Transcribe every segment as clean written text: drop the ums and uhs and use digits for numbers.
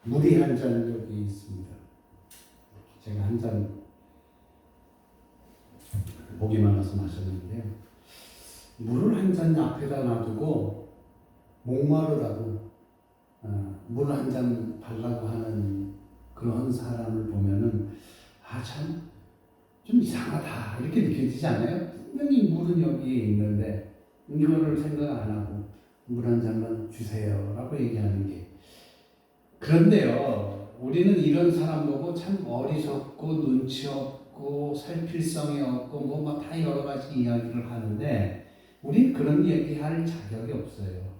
물이 한 잔 여기 있습니다. 제가 한 잔 목이 말라서 마셨는데요. 물을 한 잔 앞에다 놔두고 목마르다고 물 한 잔 달라고 하는 그런 사람을 보면은 참 좀 이상하다 이렇게 느껴지지 않아요? 분명히 물은 여기에 있는데 이거를 생각 안 하고 물 한 잔만 주세요 라고 얘기하는 게. 그런데요, 우리는 이런 사람 보고 참 어리석고 눈치 없고 살필성이 없고 뭐 막 다 여러 가지 이야기를 하는데 우린 그런 얘기할 자격이 없어요.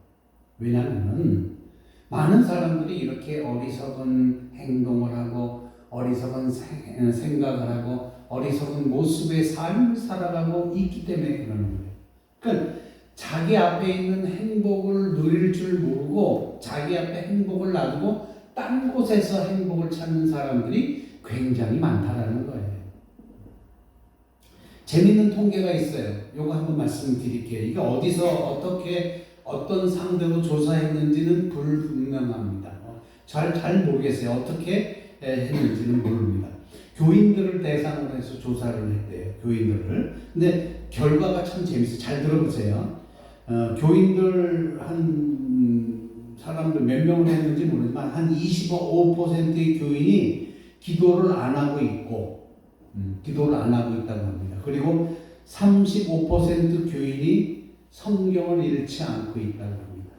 왜냐하면 많은 사람들이 이렇게 어리석은 행동을 하고 어리석은 생각을 하고 어리석은 모습의 삶을 살아가고 있기 때문에 그러는 거예요. 그러니까 자기 앞에 있는 행복을 누릴 줄 모르고 자기 앞에 행복을 놔두고 딴 곳에서 행복을 찾는 사람들이 굉장히 많다라는 거예요. 재밌는 통계가 있어요. 요거 한번 말씀드릴게요. 이게 어디서 어떻게 어떤 상대로 조사했는지는 불분명합니다. 잘 모르겠어요. 어떻게 했는지는 모릅니다. 교인들을 대상으로 해서 조사를 했대요. 교인들을. 근데 결과가 참 재밌어요. 잘 들어보세요. 교인들 한 사람들 몇 명을 했는지 모르지만 한 25%의 교인이 기도를 안 하고 있고, 기도를 안 하고 있다고 합니다. 그리고 35% 교인이 성경을 읽지 않고 있다고 합니다.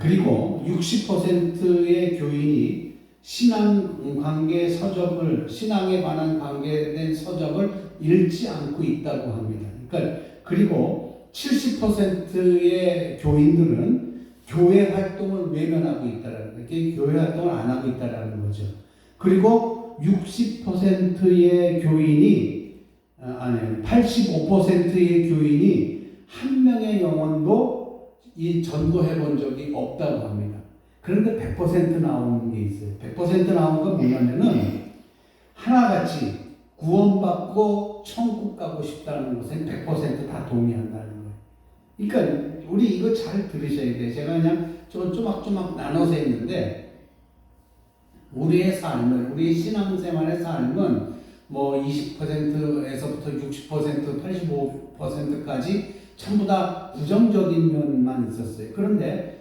그리고 60%의 교인이 신앙관계 서적을, 신앙에 관한 관계된 서적을 읽지 않고 있다고 합니다. 그러니까 그리고 70%의 교인들은 교회 활동을 외면하고 있다라는 게 교회 활동을 안 하고 있다라는 거죠. 그리고 60%의 교인이 85%의 교인이 한 명의 영혼도 전도해 본 적이 없다고 합니다. 그런데 100% 나오는 게 있어요. 100% 나온 건 뭐냐면은 하나같이 구원받고 천국 가고 싶다는 것은 100% 다 동의한다는 거예요. 그러니까 우리 이거 잘 들으셔야 돼요. 제가 그냥 조막조막 나눠서 했는데 우리의 삶을, 우리의 신앙생활의 삶은 뭐 20%에서부터 60%, 85%까지 전부 다 부정적인 면만 있었어요. 그런데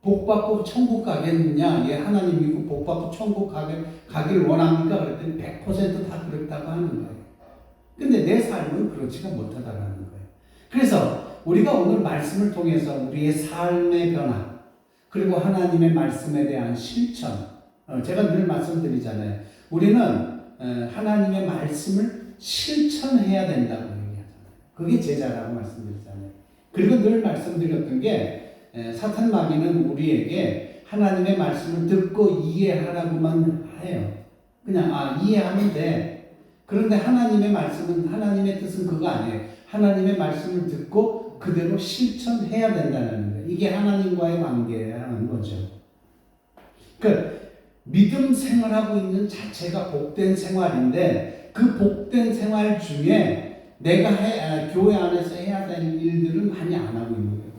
복받고 천국 가겠느냐? 예, 하나님 믿고 복받고 천국 가길 원합니까? 그랬더니 100%다 그렇다고 하는 거예요. 근데 내 삶은 그렇지가 못하다라는 거예요. 그래서 우리가 오늘 말씀을 통해서 우리의 삶의 변화, 그리고 하나님의 말씀에 대한 실천, 제가 늘 말씀드리잖아요. 우리는 하나님의 말씀을 실천해야 된다고 얘기하잖아요. 그게 제자라고 말씀드리잖아요. 그리고 늘 말씀드렸던 게 사탄 마귀는 우리에게 하나님의 말씀을 듣고 이해하라고만 해요. 그냥 이해하면 돼. 그런데 하나님의 말씀은, 하나님의 뜻은 그거 아니에요. 하나님의 말씀을 듣고 그대로 실천해야 된다는 거예요. 이게 하나님과의 관계라는 거죠. 그러니까 믿음 생활하고 있는 자체가 복된 생활인데 그 복된 생활 중에 내가 교회 안에서 해야 될 일들을 많이 안 하고 있는 거예요.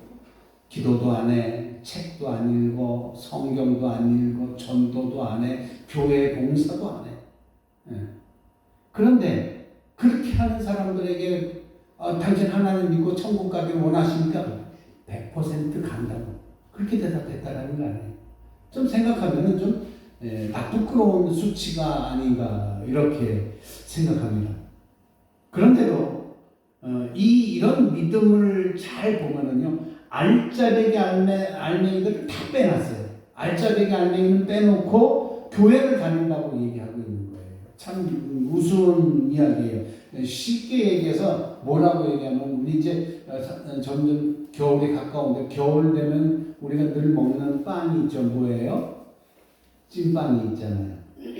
기도도 안 해, 책도 안 읽어, 성경도 안 읽어, 전도도 안 해, 교회 봉사도 안 해. 그런데 그렇게 하는 사람들에게 당신 하나님 믿고 천국 가길 원하십니까? 100% 간다고. 그렇게 대답했다라는 거 아니에요. 좀 생각하면은 좀 부끄러운 수치가 아닌가 이렇게 생각합니다. 그런데도 이런 믿음을 잘 보면은요, 알짜배기 알맹이들을 다 빼놨어요. 알짜배기 알맹이는 빼놓고 교회를 다닌다고 얘기하고 있는 거예요. 참 우스운 이야기예요. 쉽게 얘기해서 뭐라고 얘기하면 우리 이제 점점 겨울에 가까운데 겨울 되면 우리가 늘 먹는 빵이 있죠. 뭐예요? 찐빵이 있잖아요.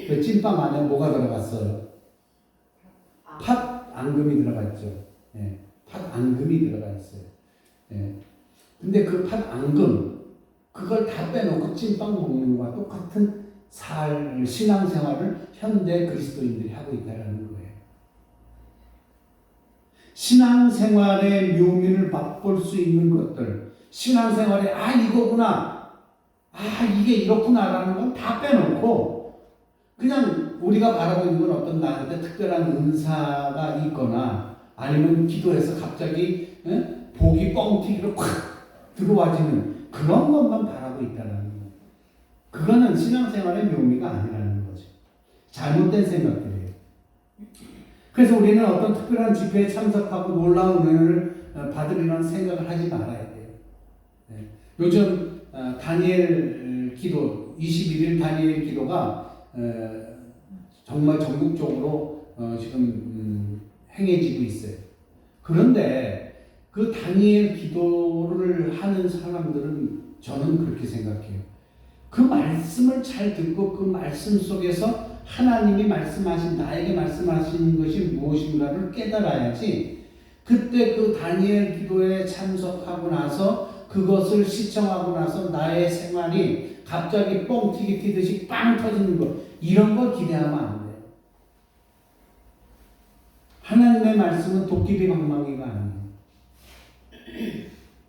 그 찐빵 안에 뭐가 들어갔어요? 팥 앙금이 들어갔죠. 팥 앙금이 들어가 있어요. 근데 그 팥 앙금 그걸 다 빼놓고 찐빵 먹는 것과 똑같은 신앙생활을 현대 그리스도인들이 하고 있다는 거예요. 신앙생활의 묘미를 맛볼 수 있는 것들, 신앙생활에 이거구나 이게 이렇구나라는 건 다 빼놓고 그냥 우리가 바라고 있는 건 어떤 나한테 특별한 은사가 있거나 아니면 기도해서 갑자기 복이 뻥튀기로 콱 들어와지는 그런 것만 바라고 있다는 거예요. 그거는 신앙생활의 묘미가 아니라는 거죠. 잘못된 생각들이에요. 그래서 우리는 어떤 특별한 집회에 참석하고 놀라운 은혜를 받으려는 생각을 하지 말아야 돼요. 요즘 다니엘 기도 21일 다니엘 기도가 정말 전국적으로 지금 행해지고 있어요. 그런데 그 다니엘 기도를 하는 사람들은 저는 그렇게 생각해요. 그 말씀을 잘 듣고 그 말씀 속에서 하나님이 말씀하신 나에게 말씀하신 것이 무엇인가를 깨달아야지 그때 그 다니엘 기도에 참석하고 나서 그것을 시청하고 나서 나의 생활이 갑자기 뻥튀기 튀듯이 빵 터지는 것 이런 걸 기대하면 안 돼요. 하나님의 말씀은 도끼비 방망이가 아니에요.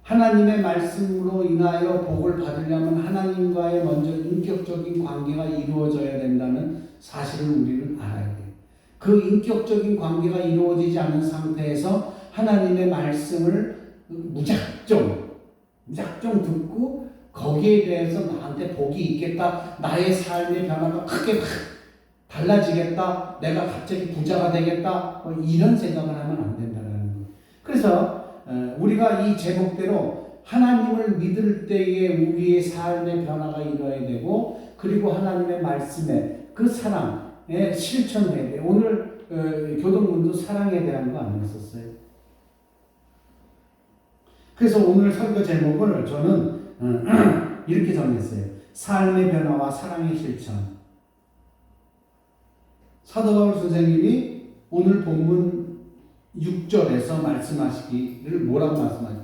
하나님의 말씀으로 인하여 복을 받으려면 하나님과의 먼저 인격적인 관계가 이루어져야 된다는 사실을 우리는 알아야 돼요. 그 인격적인 관계가 이루어지지 않은 상태에서 하나님의 말씀을 무작정 듣고 거기에 대해서 나한테 복이 있겠다, 나의 삶의 변화가 크게 달라지겠다, 내가 갑자기 부자가 되겠다, 이런 생각을 하면 안 된다는 거예요. 그래서 우리가 이 제목대로 하나님을 믿을 때에 우리의 삶의 변화가 일어나야 되고 그리고 하나님의 말씀에 그 사랑에 실천해야 돼요. 오늘 교동문도 사랑에 대한 거 아니었었어요? 그래서 오늘 설교 제목을 저는 이렇게 정했어요. 삶의 변화와 사랑의 실천. 사도 바울 선생님이 오늘 본문 6절에서 말씀하시기를 뭐라고 말씀하죠?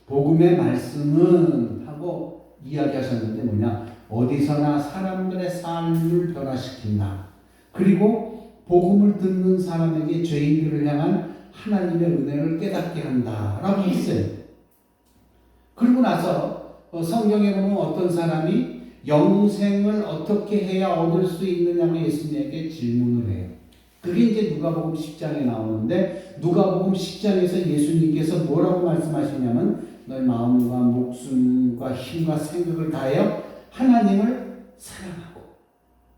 복음의 말씀은 하고 이야기하셨는데 뭐냐? 어디서나 사람들의 삶을 변화시킨다. 그리고 복음을 듣는 사람에게 죄인들을 향한 하나님의 은혜를 깨닫게 한다. 라고 했어요. 그리고 나서 성경에 보면 어떤 사람이 영생을 어떻게 해야 얻을 수 있느냐고 예수님에게 질문을 해요. 그게 이제 누가복음 10장에 나오는데 누가복음 10장에서 예수님께서 뭐라고 말씀하시냐면 너의 마음과 목숨과 힘과 생각을 다하여 하나님을 사랑하고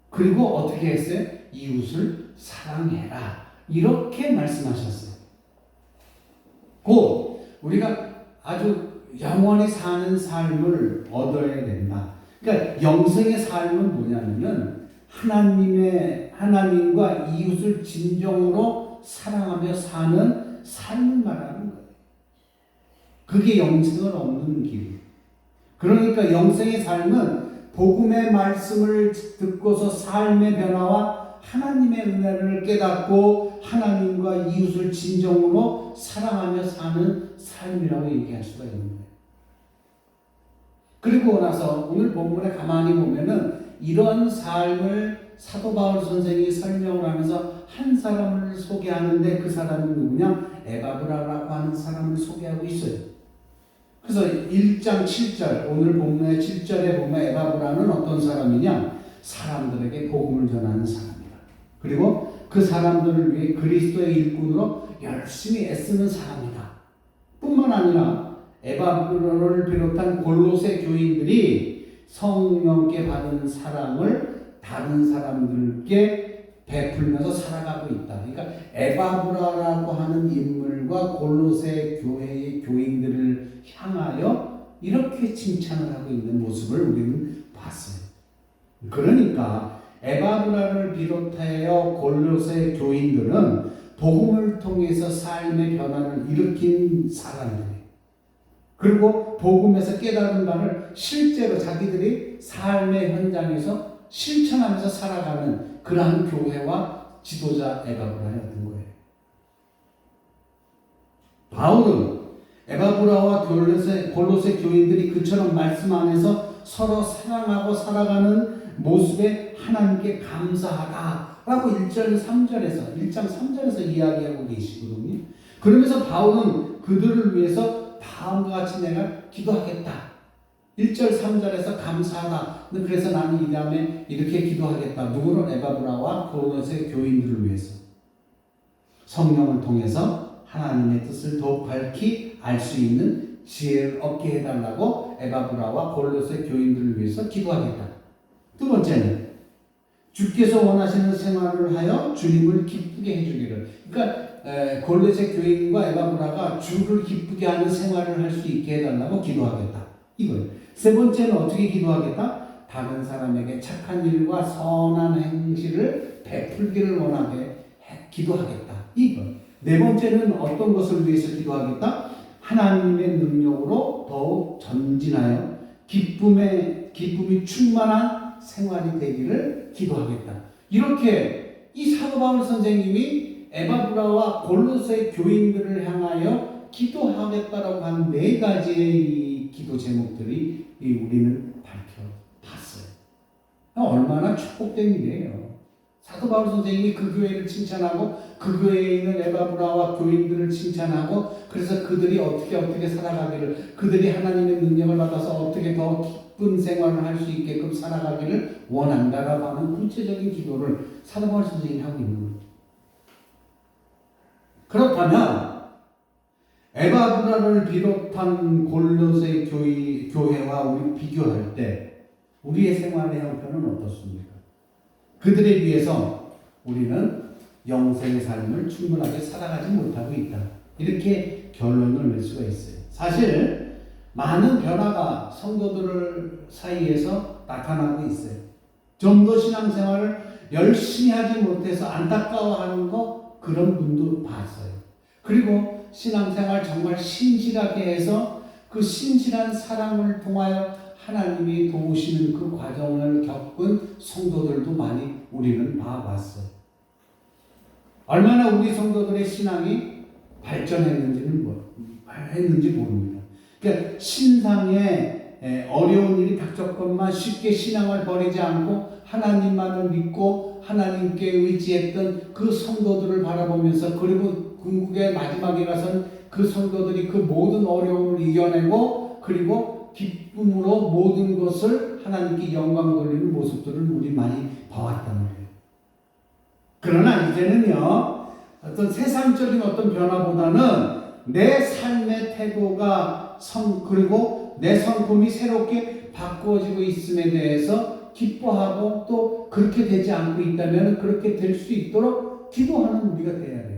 그리고 어떻게 했어요? 이웃을 사랑해라. 이렇게 말씀하셨어요. 곧 우리가 아주 영원히 사는 삶을 얻어야 된다. 그러니까 영생의 삶은 뭐냐면 하나님과 이웃을 진정으로 사랑하며 사는 삶을 말하는 거예요. 그게 영생을 얻는 길이에요. 그러니까 영생의 삶은 복음의 말씀을 듣고서 삶의 변화와 하나님의 은혜를 깨닫고 하나님과 이웃을 진정으로 사랑하며 사는 삶이라고 얘기할 수가 있는 거예요. 그리고 나서 오늘 본문에 가만히 보면은 이런 삶을 사도 바울 선생이 설명을 하면서 한 사람을 소개하는데 그 사람은 누구냐? 에바브라라고 하는 사람을 소개하고 있어요. 그래서 1장 7절 오늘 본문의 7절에 보면 에바브라는 어떤 사람이냐? 사람들에게 복음을 전하는 사람이다. 그리고 그 사람들을 위해 그리스도의 일꾼으로 열심히 애쓰는 사람이다. 뿐만 아니라 에바브라를 비롯한 골로새 교인들이 성령께 받은 사랑을 다른 사람들께 베풀면서 살아가고 있다. 그러니까 에바브라라고 하는 인물과 골로새 교회의 교인들을 향하여 이렇게 칭찬을 하고 있는 모습을 우리는 봤어요. 그러니까 에바브라를 비롯하여 골로새 교인들은 복음을 통해서 삶의 변화를 일으킨 사람들이에요. 그리고 복음에서 깨달은 바를 실제로 자기들이 삶의 현장에서 실천하면서 살아가는 그러한 교회와 지도자 에바브라였던 거예요. 바울은 에바브라와 골로새 교인들이 그처럼 말씀 안에서 서로 사랑하고 살아가는 모습에 하나님께 감사하다라고 1장 3절에서 이야기하고 계시거든요. 그러면서 바울은 그들을 위해서 다음과 같이 내가 기도하겠다. 1절 3절에서 감사하다. 그래서 나는 이 다음에 이렇게 기도하겠다. 누구를? 에바브라와 고로새 교인들을 위해서. 성령을 통해서 하나님의 뜻을 더욱 밝히 알 수 있는 지혜를 얻게 해달라고 에바브라와 고로새 교인들을 위해서 기도하겠다. 두 번째는 주께서 원하시는 생활을 하여 주님을 기쁘게 해주기를. 그러니까 고로새 교인과 에바브라가 주를 기쁘게 하는 생활을 할 수 있게 해달라고 기도하겠다. 이거예요. 세 번째는 어떻게 기도하겠다? 다른 사람에게 착한 일과 선한 행실을 베풀기를 원하게 기도하겠다. 이거. 네 번째는 어떤 것을 위해서 기도하겠다? 하나님의 능력으로 더욱 전진하여 기쁨이 충만한 생활이 되기를 기도하겠다. 이렇게 이 사도 바울 선생님이 에바브라와 골로새 교인들을 향하여 기도하겠다라고 한 네 가지의 이 기도 제목들이 우리는 밝혀봤어요. 얼마나 축복된 일이에요. 사도 바울 선생님이 그 교회를 칭찬하고 그 교회에 있는 에바브라와 교인들을 칭찬하고 그래서 그들이 어떻게 살아가기를, 그들이 하나님의 능력을 받아서 어떻게 더 기쁜 생활을 할 수 있게끔 살아가기를 원한다라고 하는 구체적인 기도를 사도 바울 선생님이 하고 있는 거예요. 그렇다면 에바브라를 비롯한 골로새 교회와 우리 비교할 때 우리의 생활의 형편은 어떻습니까? 그들에 비해서 우리는 영생의 삶을 충분하게 살아가지 못하고 있다. 이렇게 결론을 낼 수가 있어요. 사실 많은 변화가 성도들 사이에서 나타나고 있어요. 좀 더 신앙생활을 열심히 하지 못해서 안타까워하는 거 그런 분도 봤어요. 그리고 신앙생활 정말 신실하게 해서 그 신실한 사랑을 통하여 하나님이 도우시는 그 과정을 겪은 성도들도 많이 우리는 봐왔어요. 얼마나 우리 성도들의 신앙이 발전했는지 모릅니다. 그러니까 신상에 어려운 일이 닥쳤건만 쉽게 신앙을 버리지 않고 하나님만을 믿고 하나님께 의지했던 그 성도들을 바라보면서, 그리고 궁극의 마지막에 가서는 그 성도들이 그 모든 어려움을 이겨내고 그리고 기쁨으로 모든 것을 하나님께 영광 돌리는 모습들을 우리 많이 봐왔단 말이에요. 그러나 이제는요, 어떤 세상적인 어떤 변화보다는 내 삶의 태도가 그리고 내 성품이 새롭게 바꾸어지고 있음에 대해서 기뻐하고 또 그렇게 되지 않고 있다면 그렇게 될 수 있도록 기도하는 우리가 돼야 돼요.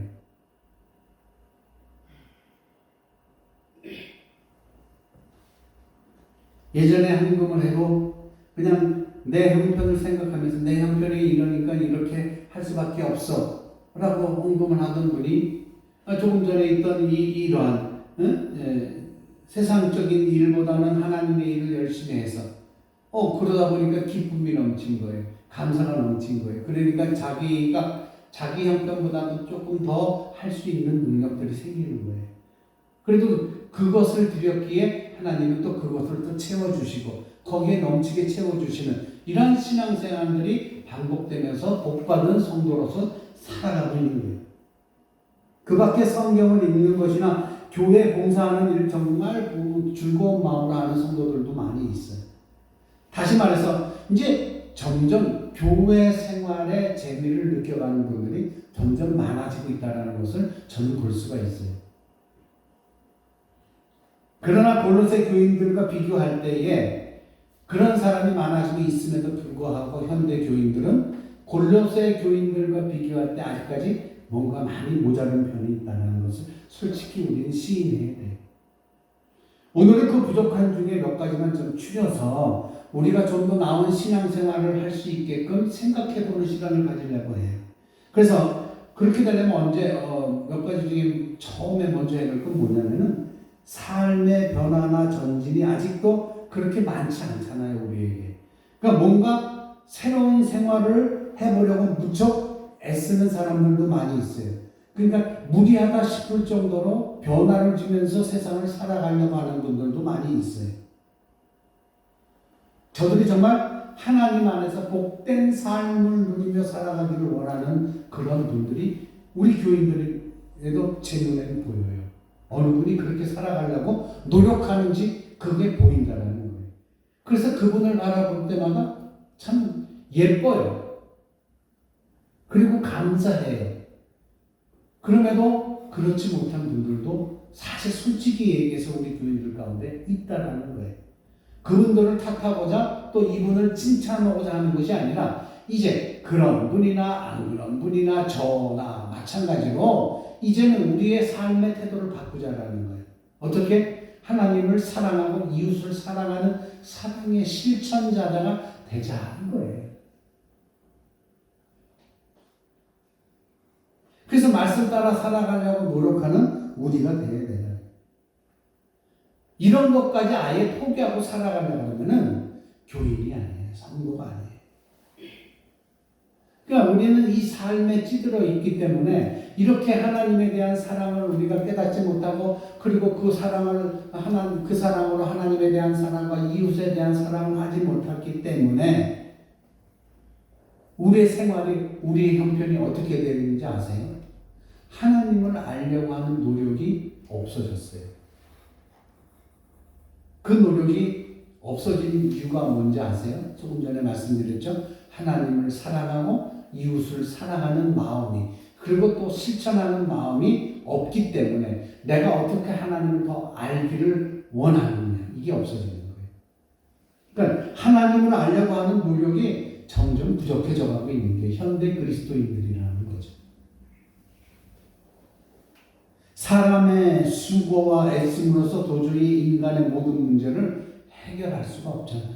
예전에 헌금을 해도 그냥 내 형편을 생각하면서 내 형편이 이러니까 이렇게 할 수밖에 없어 라고 헌금을 하던 분이 조금 전에 있던 이러한 세상적인 일보다는 하나님의 일을 열심히 해서 그러다 보니까 기쁨이 넘친 거예요. 감사가 넘친 거예요. 그러니까 자기 형편보다도 조금 더 할 수 있는 능력들이 생기는 거예요. 그래도 그것을 드렸기에 하나님은 또 그것을 또 채워주시고 거기에 넘치게 채워주시는 이러한 신앙생활들이 반복되면서 복받은 성도로서 살아가고 있는 거예요. 그 밖에 성경을 읽는 것이나 교회 봉사하는 일 정말 즐거운 마음으로 하는 성도들도 많이 있어요. 다시 말해서 이제 점점 교회 생활의 재미를 느껴가는 분들이 점점 많아지고 있다는 것을 저는 볼 수가 있어요. 그러나 골로새 교인들과 비교할 때에 그런 사람이 많아지고 있음에도 불구하고 현대 교인들은 골로새 교인들과 비교할 때 아직까지 뭔가 많이 모자른 편이 있다는 것을 솔직히 우리는 시인해야 돼요. 오늘은 그 부족한 중에 몇 가지만 좀 추려서 우리가 좀 더 나은 신앙생활을 할 수 있게끔 생각해보는 시간을 가지려고 해요. 그래서 그렇게 되려면 몇 가지 중에 처음에 먼저 해야 될 건 뭐냐면은 삶의 변화나 전진이 아직도 그렇게 많지 않잖아요, 우리에게. 그러니까 뭔가 새로운 생활을 해보려고 무척 애쓰는 사람들도 많이 있어요. 그러니까 무리하다 싶을 정도로 변화를 주면서 세상을 살아가려고 하는 분들도 많이 있어요. 저들이 정말 하나님 안에서 복된 삶을 누리며 살아가기를 원하는 그런 분들이 우리 교인들에도 제 눈에는 보여요. 어느 분이 그렇게 살아가려고 노력하는지 그게 보인다는 거예요. 그래서 그분을 바라볼 때마다 참 예뻐요. 그리고 감사해요. 그럼에도 그렇지 못한 분들도 사실 솔직히 얘기해서 우리 교인들 가운데 있다라는 거예요. 그분들을 탓하고자 또 이분을 칭찬하고자 하는 것이 아니라 이제 그런 분이나 안 그런 분이나 저나 마찬가지로 이제는 우리의 삶의 태도를 바꾸자라는 거예요. 어떻게? 하나님을 사랑하고 이웃을 사랑하는 사랑의 실천자가 되자는 거예요. 그래서 말씀 따라 살아가려고 노력하는 우리가 되어야 돼요. 이런 것까지 아예 포기하고 살아가려고 하면은 교인이 아니에요. 성도가 아니에요. 그러니까 우리는 이 삶에 찌들어 있기 때문에 이렇게 하나님에 대한 사랑을 우리가 깨닫지 못하고 그리고 그 사랑으로 하나님에 대한 사랑과 이웃에 대한 사랑을 하지 못했기 때문에 우리의 생활이, 우리의 형편이 어떻게 되는지 아세요? 하나님을 알려고 하는 노력이 없어졌어요. 그 노력이 없어진 이유가 뭔지 아세요? 조금 전에 말씀드렸죠? 하나님을 사랑하고 이웃을 사랑하는 마음이, 그리고 또 실천하는 마음이 없기 때문에 내가 어떻게 하나님을 더 알기를 원하느냐, 이게 없어지는 거예요. 그러니까 하나님을 알려고 하는 노력이 점점 부족해져 가고 있는 게 현대 그리스도인들이라는 거죠. 사람의 수고와 애씀으로서 도저히 인간의 모든 문제를 해결할 수가 없잖아요.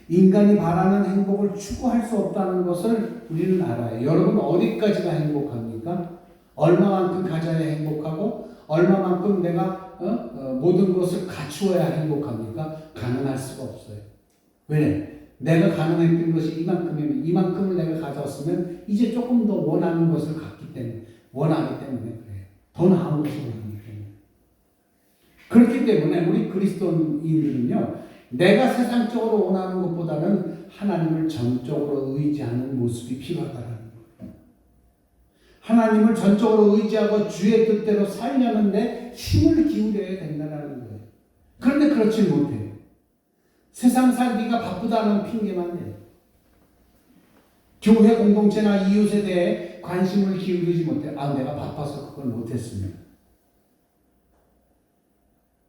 인간이 바라는 행복을 추구할 수 없다는 것을 우리는 알아요. 여러분 어디까지가 행복합니까? 얼마만큼 가져야 행복하고 얼마만큼 내가 모든 것을 갖추어야 행복합니까? 가능할 수가 없어요. 왜? 내가 가능했던 것이 이만큼이면 이만큼을 내가 가졌으면 이제 조금 더 원하는 것을 갖기 때문에, 원하기 때문에 그래요. 더 나은 것을 원하기 때문에. 그렇기 때문에 우리 그리스도인들은요, 내가 세상적으로 원하는 것보다는 하나님을 전적으로 의지하는 모습이 필요하다는 거예요. 하나님을 전적으로 의지하고 주의 뜻대로 살려는데 힘을 기울여야 된다는 거예요. 그런데 그렇지 못해요. 세상 살기가 바쁘다는 핑계만 대요. 교회 공동체나 이웃에 대해 관심을 기울이지 못해요. 내가 바빠서 그걸 못했으면.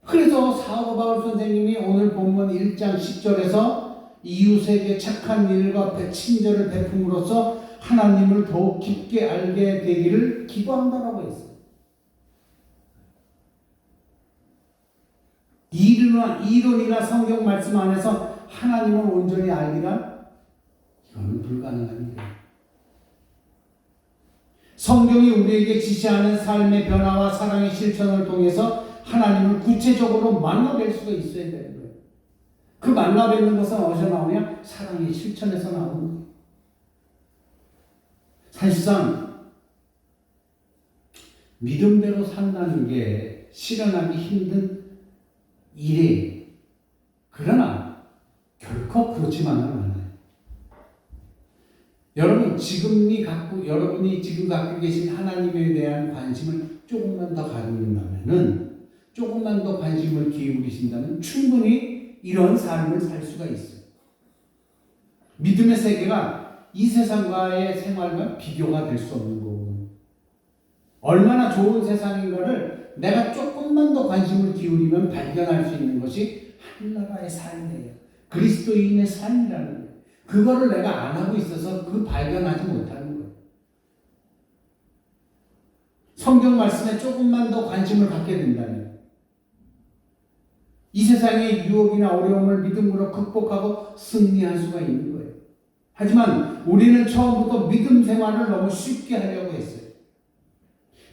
그래서 사도 바울 선생님이 오늘 본문 1장 10절에서 이웃에게 착한 일과 친절을 베품으로써 하나님을 더욱 깊게 알게 되기를 기도한다라고 했어요. 이론이나 성경 말씀 안에서 하나님을 온전히 알기란 이거는 불가능한 일이에요. 성경이 우리에게 지시하는 삶의 변화와 사랑의 실천을 통해서 하나님을 구체적으로 만나뵐 수가 있어야 되는 거예요. 그 만나뵙는 것은 어디서 나오냐? 사랑의 실천에서 나오는 거예요. 사실상 믿음대로 산다는 게 실현하기 힘든 일이에요. 그러나 결코 그렇지만은 않아요. 여러분이 지금 갖고 계신 하나님에 대한 관심을 조금만 더 가진다면은, 조금만 더 관심을 기울이신다면 충분히 이런 삶을 살 수가 있어요. 믿음의 세계가 이 세상과의 생활과 비교가 될 수 없는 거고, 얼마나 좋은 세상인가를 내가 조금만 더 관심을 기울이면 발견할 수 있는 것이 하늘나라의 삶이에요. 그리스도인의 삶이라는 거예요. 그거를 내가 안 하고 있어서 그 발견하지 못하는 거예요. 성경 말씀에 조금만 더 관심을 갖게 된다면 이 세상의 유혹이나 어려움을 믿음으로 극복하고 승리할 수가 있는 거예요. 하지만 우리는 처음부터 믿음 생활을 너무 쉽게 하려고 했어요.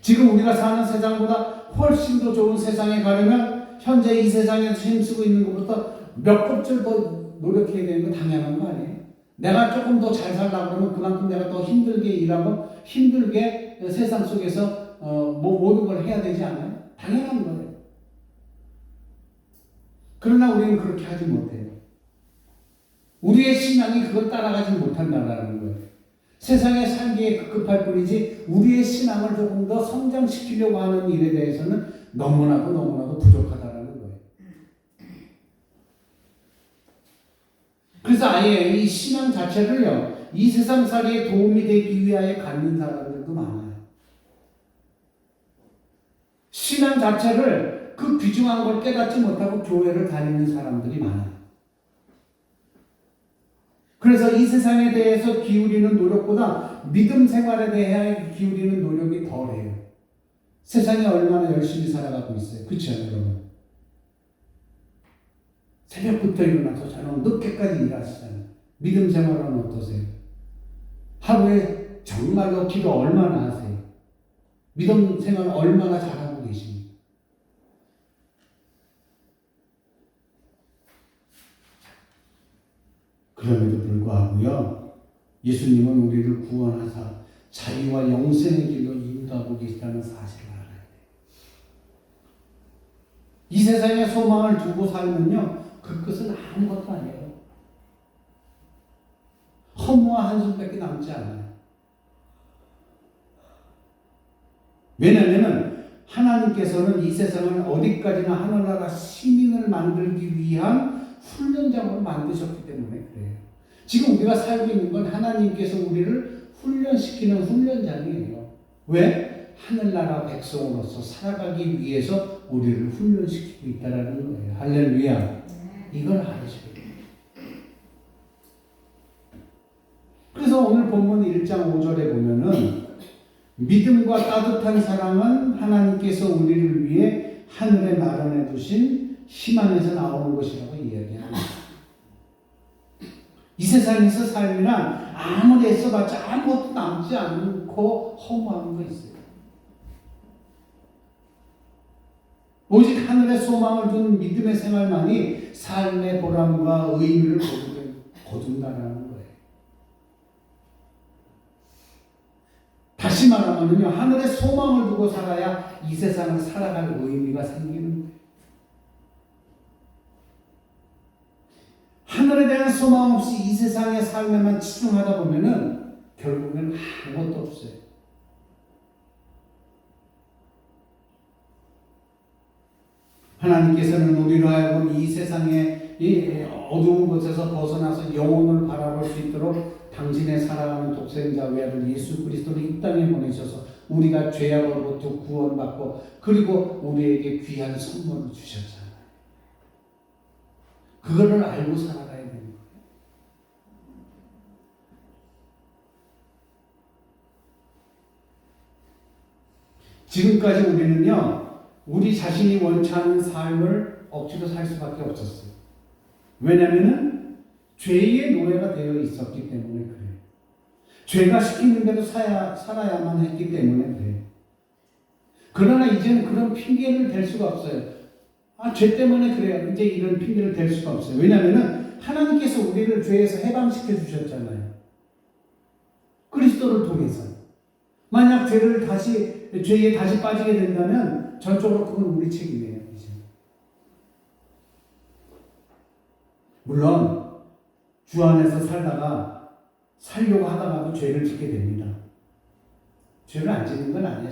지금 우리가 사는 세상보다 훨씬 더 좋은 세상에 가려면 현재 이 세상에서 힘쓰고 있는 것보다 몇 곱절 더 노력해야 되는 거 당연한 거 아니에요? 내가 조금 더 잘 살려고 그러면 그만큼 내가 더 힘들게 일하고 힘들게 세상 속에서 모든 걸 해야 되지 않아요? 당연한 거예요. 그러나 우리는 그렇게 하지 못해요. 우리의 신앙이 그걸 따라가지 못한다는 거예요. 세상에 살기에 급급할 뿐이지 우리의 신앙을 조금 더 성장시키려고 하는 일에 대해서는 너무나도 부족하다는 거예요. 그래서 아예 이 신앙 자체를요, 이 세상살이에 도움이 되기 위하여 갖는 사람들도 많아요. 신앙 자체를 그 귀중한 걸 깨닫지 못하고 교회를 다니는 사람들이 많아요. 그래서 이 세상에 대해서 기울이는 노력보다 믿음 생활에 대해 기울이는 노력이 덜해요. 세상에 얼마나 열심히 살아가고 있어요. 그렇죠, 여러분? 새벽부터 일어나서 저녁 늦게까지 일하시잖아요. 믿음 생활은 어떠세요? 하루에 정말로 기도 얼마나 하세요? 믿음 생활 얼마나 잘하고 계십니까? 그럼에도 불구하고요, 예수님은 우리를 구원하사 자유와 영생의 길로 인도하고 계시다는 사실을 알아야 돼요. 이 세상에 소망을 두고 살면요, 그 끝은 아무것도 아니에요. 허무와 한숨밖에 남지 않아요. 왜냐하면 하나님께서는 이 세상을 어디까지나 하늘나라 시민을 만들기 위한 훈련장으로 만드셨기 때문에 그래요. 지금 우리가 살고 있는 건 하나님께서 우리를 훈련시키는 훈련장이에요. 왜? 하늘나라 백성으로서 살아가기 위해서 우리를 훈련시키고 있다는 거예요. 할렐루야. 이걸 알으셔야 돼요. 그래서 오늘 본문 1장 5절에 보면은 믿음과 따뜻한 사랑은 하나님께서 우리를 위해 하늘에 마련해 두신 희망에서 나오는 것이라고 이야기합니다. 이 세상에서 삶이란 아무리 애써봤자 아무것도 남지 않고 허무한 거 있어요. 오직 하늘에 소망을 둔 믿음의 생활만이 삶의 보람과 의미를 거둔다라는 거예요. 다시 말하면요, 하늘에 소망을 두고 살아야 이 세상을 살아갈 의미가 생기는 거예요. 하늘에 대한 소망 없이 이 세상의 삶에만 치중하다 보면은 결국엔 아무것도 없어요. 하나님께서는 우리로 하여금 이 세상의 이 어두운 곳에서 벗어나서 영혼을 바라볼 수 있도록 당신의 사랑하는 독생자 외아들 예수 그리스도를 이 땅에 보내셔서 우리가 죄악으로부터 구원받고 그리고 우리에게 귀한 선물을 주셨잖아요. 그거를 알고 살아가야 되는 거예요. 지금까지 우리는요, 우리 자신이 원치 않는 삶을 억지로 살 수밖에 없었어요. 왜냐하면 죄의 노예가 되어 있었기 때문에 그래요. 죄가 시키는 대로 살아야만 했기 때문에 그래요. 그러나 이제는 그런 핑계를 댈 수가 없어요. 죄 때문에 그래요. 이제 이런 핑계를 댈 수가 없어요. 왜냐하면 하나님께서 우리를 죄에서 해방시켜 주셨잖아요. 그리스도를 통해서. 만약 죄에 다시 빠지게 된다면 전적으로 그건 우리 책임이에요. 이제. 물론 주 안에서 살려고 하다가도 죄를 짓게 됩니다. 죄를 안 짓는 건 아니에요.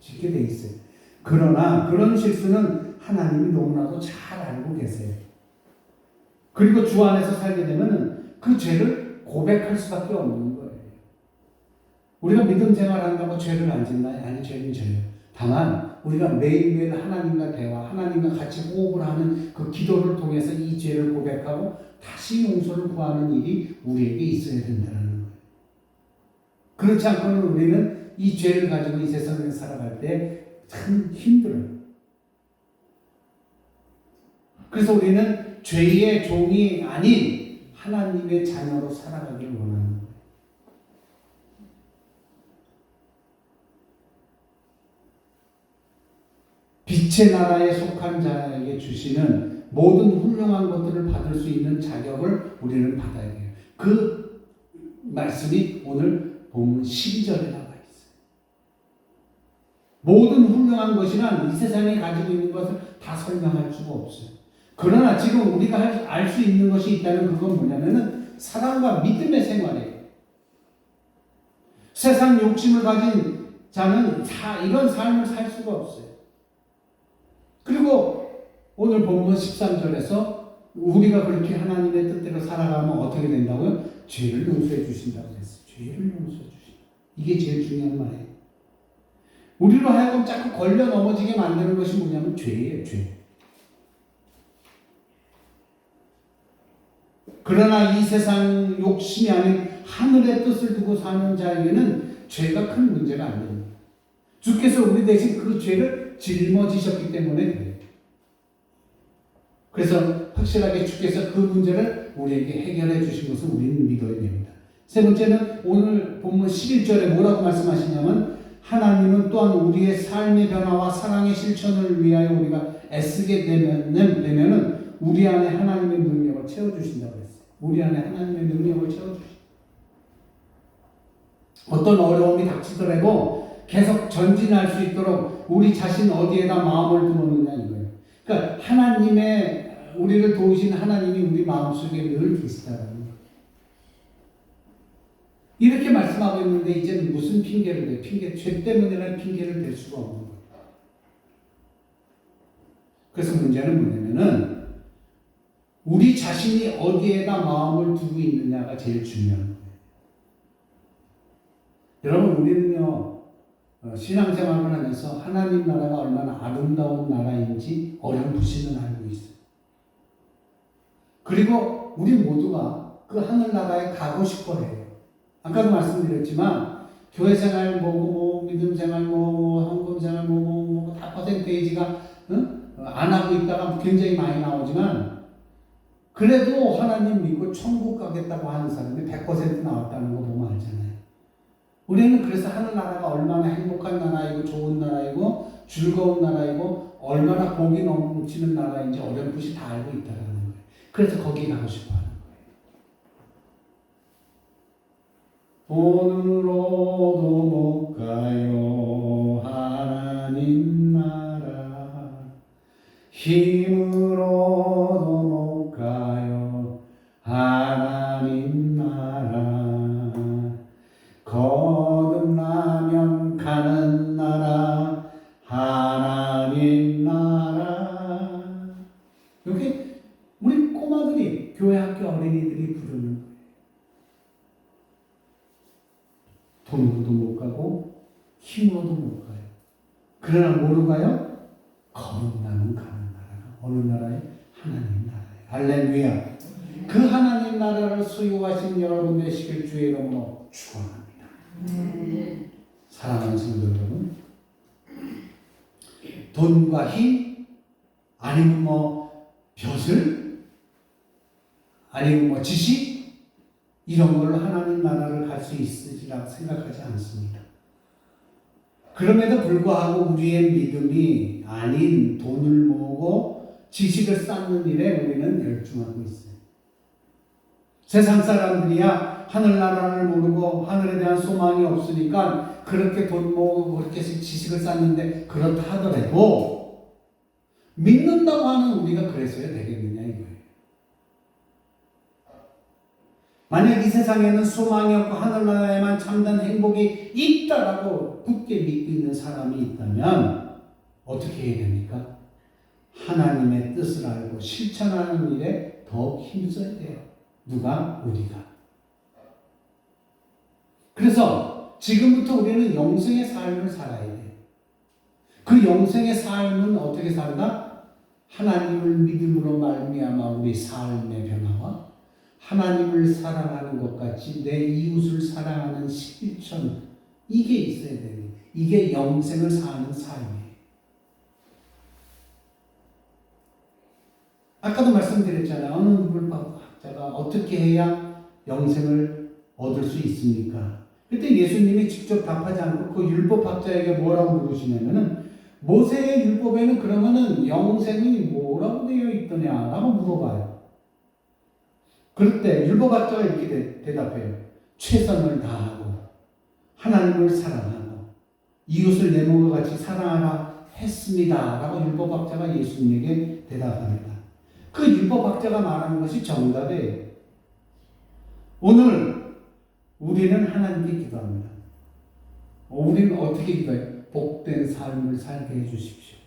짓게 돼 있어요. 그러나 그런 실수는 하나님이 너무나도 잘 알고 계세요. 그리고 주 안에서 살게 되면 그 죄를 고백할 수밖에 없는 거예요. 우리가 믿음 생활한다고 죄를 안 짓나요? 아니, 죄는 죄예요. 다만 우리가 매일매일 하나님과 대화, 하나님과 같이 호흡을 하는 그 기도를 통해서 이 죄를 고백하고 다시 용서를 구하는 일이 우리에게 있어야 된다는 거예요. 그렇지 않고는 우리는 이 죄를 가지고 이 세상에 살아갈 때 참 힘들어요. 그래서 우리는 죄의 종이 아닌 하나님의 자녀로 살아가기를 원하는 거예요. 빛의 나라에 속한 자에게 주시는 모든 훌륭한 것들을 받을 수 있는 자격을 우리는 받아야 돼요. 그 말씀이 오늘 본문 12절에 나와 있어요. 모든 훌륭한 것이란 이 세상에 가지고 있는 것을 다 설명할 수가 없어요. 그러나 지금 우리가 알 수 있는 것이 있다면 그건 뭐냐면은 사랑과 믿음의 생활이에요. 세상 욕심을 가진 자는 이런 삶을 살 수가 없어요. 그리고 오늘 본문 13절에서 우리가 그렇게 하나님의 뜻대로 살아가면 어떻게 된다고요? 죄를 용서해 주신다고 했어요. 죄를 용서해 주신다. 이게 제일 중요한 말이에요. 우리로 하여금 자꾸 걸려 넘어지게 만드는 것이 뭐냐면 죄예요. 죄. 그러나 이 세상 욕심이 아닌 하늘의 뜻을 두고 사는 자에게는 죄가 큰 문제가 안 됩니다. 주께서 우리 대신 그 죄를 짊어지셨기 때문에 그래요. 그래서 확실하게 주께서 그 문제를 우리에게 해결해 주신 것을 우리는 믿어야 됩니다. 세 번째는 오늘 본문 11절에 뭐라고 말씀하시냐면 하나님은 또한 우리의 삶의 변화와 사랑의 실천을 위하여 우리가 애쓰게 되면은 우리 안에 하나님의 능력을 채워주신다고 했어요. 우리 안에 하나님의 능력을 채워주신다. 어떤 어려움이 닥치더라도 계속 전진할 수 있도록 우리 자신 어디에다 마음을 두었느냐 이거예요. 그러니까 하나님의 우리를 도우신 하나님이 우리 마음속에 늘 계시다는 거예요. 이렇게 말씀하고 있는데 이제는 무슨 핑계를 대? 죄 때문이라는 핑계를 댈 수가 없는 거예요. 그래서 문제는 뭐냐면은 우리 자신이 어디에다 마음을 두고 있느냐가 제일 중요한 거예요. 여러분 우리는요 신앙생활을 하면서 하나님 나라가 얼마나 아름다운 나라인지 어렴풋이는 알고 있어요. 그리고 우리 모두가 그 하늘나라에 가고 싶어 해요. 아까도 말씀드렸지만 교회 생활 믿음 생활 헌금 생활 다 퍼센테이지가 안 하고 있다가 굉장히 많이 나오지만 그래도 하나님 믿고 천국 가겠다고 하는 사람이 100% 나왔다는 거 보면 알잖아요. 우리는 그래서 하늘나라가 얼마나 행복한 나라이고 좋은 나라이고 즐거운 나라이고 얼마나 복이 넘치는 나라인지 어렴풋이 다 알고 있다는 거예요. 그래서 거기 가고 싶어 하는 거예요. 돈으로도 못 가요 하나님 나라, 힘으로도 못 가요 하나님 나라, 거듭나면 가는 나라 하나님 나라. 여기 우리 꼬마들이 교회 학교 어린이들이 부르는 거예요. 돈으로도 못 가고 힘으로도 못 가요. 그러나 뭐로 가요? 거듭나면 가는 나라가 어느 나라에? 하나님 나라에. 할렐루야. 그 하나님 나라를 소유하신 여러분 되시길 주의 이름으로 축원합니다. 사랑하는 성도 여러분, 돈과 힘, 아니면 벼슬, 아니면 지식, 이런 걸로 하나님 나라를 갈 수 있으리라 생각하지 않습니다. 그럼에도 불구하고 우리의 믿음이 아닌 돈을 모으고 지식을 쌓는 일에 우리는 열중하고 있어요. 세상 사람들이야 하늘나라를 모르고 하늘에 대한 소망이 없으니까 그렇게 돈 모으고 그렇게 지식을 쌓는데 그렇다 하더라도 믿는다고 하는 우리가 그랬어야 되겠느냐 이거예요. 만약 이 세상에는 소망이 없고 하늘나라에만 참된 행복이 있다라고 굳게 믿고 있는 사람이 있다면 어떻게 해야 됩니까? 하나님의 뜻을 알고 실천하는 일에 더욱 힘써야 돼요. 누가? 우리가. 그래서 지금부터 우리는 영생의 삶을 살아야 돼요. 그 영생의 삶은 어떻게 산다? 하나님을 믿음으로 말미암아 우리 삶의 변화와 하나님을 사랑하는 것 같이 내 이웃을 사랑하는 실천, 이게 있어야 돼요. 이게 영생을 사는 삶이에요. 아까도 말씀드렸잖아요. 어느 물리학자가 어떻게 해야 영생을 얻을 수 있습니까? 그때 예수님이 직접 답하지 않고 그 율법학자에게 뭐라고 물으시냐면은 모세의 율법에는 그러면은 영생이 뭐라고 되어 있더냐라고 물어봐요. 그럴 때 율법학자가 이렇게 대답해요. 최선을 다하고 하나님을 사랑하고 이웃을 내 몸과 같이 사랑하라 했습니다 라고 율법학자가 예수님에게 대답합니다. 그 율법학자가 말하는 것이 정답이에요. 오늘 우리는 하나님께 기도합니다. 우리는 어떻게 기도해요? 복된 삶을 살게 해주십시오.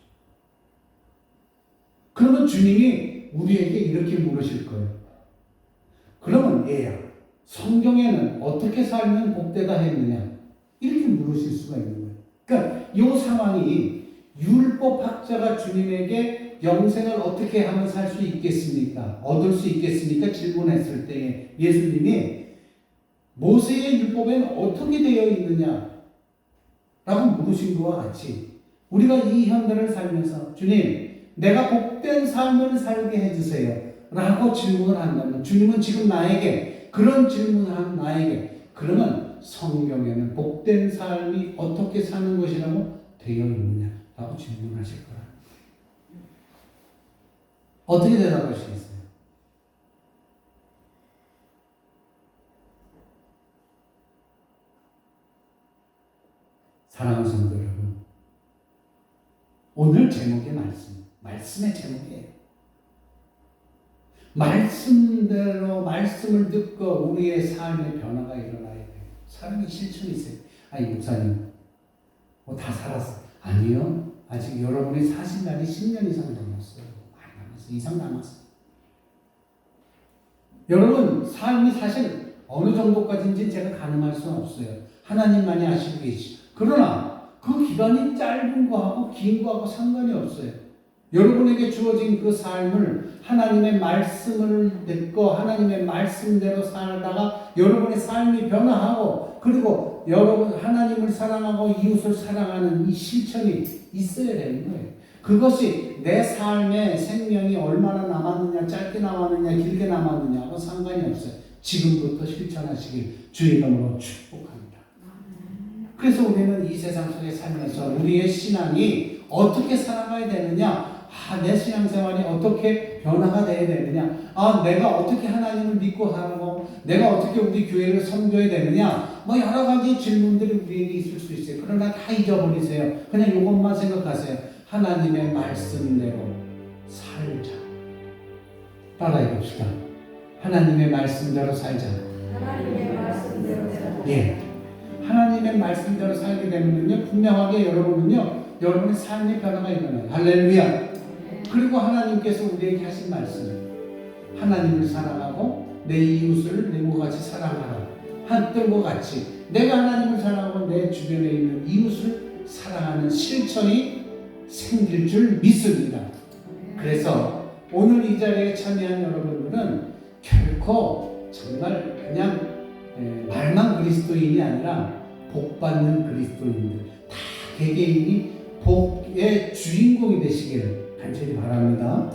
그러면 주님이 우리에게 이렇게 물으실 거예요. 그러면 얘야, 성경에는 어떻게 살면 복되다 했느냐? 이렇게 물으실 수가 있는 거예요. 그러니까 이 상황이 율법학자가 주님에게 영생을 어떻게 하면 살 수 있겠습니까? 얻을 수 있겠습니까? 질문했을 때 예수님이 모세의 율법에는 어떻게 되어 있느냐? 라고 물으신 것과 같이 우리가 이 현대를 살면서 주님, 내가 복된 삶을 살게 해주세요 라고 질문을 한다면 주님은 지금 나에게 그런 질문을 한 나에게 그러면 성경에는 복된 삶이 어떻게 사는 것이라고 되어 있느냐 라고 질문하실 거라. 어떻게 대답하시겠어요? 사랑하는 성도 여러분, 오늘 제목의 말씀의 제목이에요. 말씀대로 말씀을 듣고 우리의 삶의 변화가 일어나야 돼요. 사람이 실천이 있어요. 아니 목사님 다 살았어. 아니요. 아직 여러분이 사신 날이 10년 이상 남았어요. 많이 남았어요. 이상 남았어요. 여러분 삶이 사실 어느 정도까지인지 제가 가늠할 수는 없어요. 하나님만이 아시고 계시죠. 그러나 그 기간이 짧은 거하고 긴 거하고 상관이 없어요. 여러분에게 주어진 그 삶을 하나님의 말씀을 듣고 하나님의 말씀대로 살다가 여러분의 삶이 변화하고 그리고 여러분 하나님을 사랑하고 이웃을 사랑하는 이 실천이 있어야 되는 거예요. 그것이 내 삶의 생명이 얼마나 남았느냐, 짧게 남았느냐, 길게 남았느냐하고 상관이 없어요. 지금부터 실천하시길 주의 이름으로 축복합니다. 그래서 우리는 이 세상 속에 살면서 우리의 신앙이 어떻게 살아가야 되느냐, 내 신앙생활이 어떻게 변화가 되어야 되느냐, 내가 어떻게 하나님을 믿고 살고 내가 어떻게 우리 교회를 섬겨야 되느냐, 여러 가지 질문들이 우리에게 있을 수 있어요. 그러나 다 잊어버리세요. 그냥 이것만 생각하세요. 하나님의 말씀대로 살자. 따라해 봅시다. 하나님의 말씀대로 살자. 하나님의 말씀대로 살자. 예. 하나님의 말씀대로 살게 되면요, 분명하게 여러분의 삶의 변화가 일어나요. 할렐루야. 그리고 하나님께서 우리에게 하신 말씀, 하나님을 사랑하고 내 이웃을 내 몸과 같이 사랑하라. 한뜻과 같이 내가 하나님을 사랑하고 내 주변에 있는 이웃을 사랑하는 실천이 생길 줄 믿습니다. 그래서 오늘 이 자리에 참여한 여러분들은 결코 정말 그냥 말만 그리스도인이 아니라 복받는 그리스도인들, 다 개개인이 복의 주인공이 되시기를 간절히 바랍니다.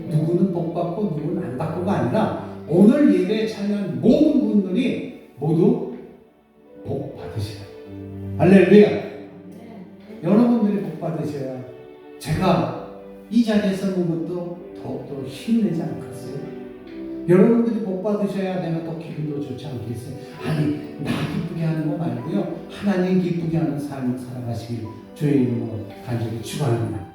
누구는 복받고 누구는 안 받고가 아니라 오늘 예배에 참여한 모든 분들이 모두 복받으시라. 할렐루야. 여러분들이 복받으셔야 제가 이 자리에 서는 것도 더욱더 힘내지 않겠어요? 여러분들이 복받으셔야 내가 더 기분도 좋지 않겠어요? 아니, 나 기쁘게 하는 거 말고요, 하나님 기쁘게 하는 삶을 살아가시길 주의 이름으로 간절히 축원합니다.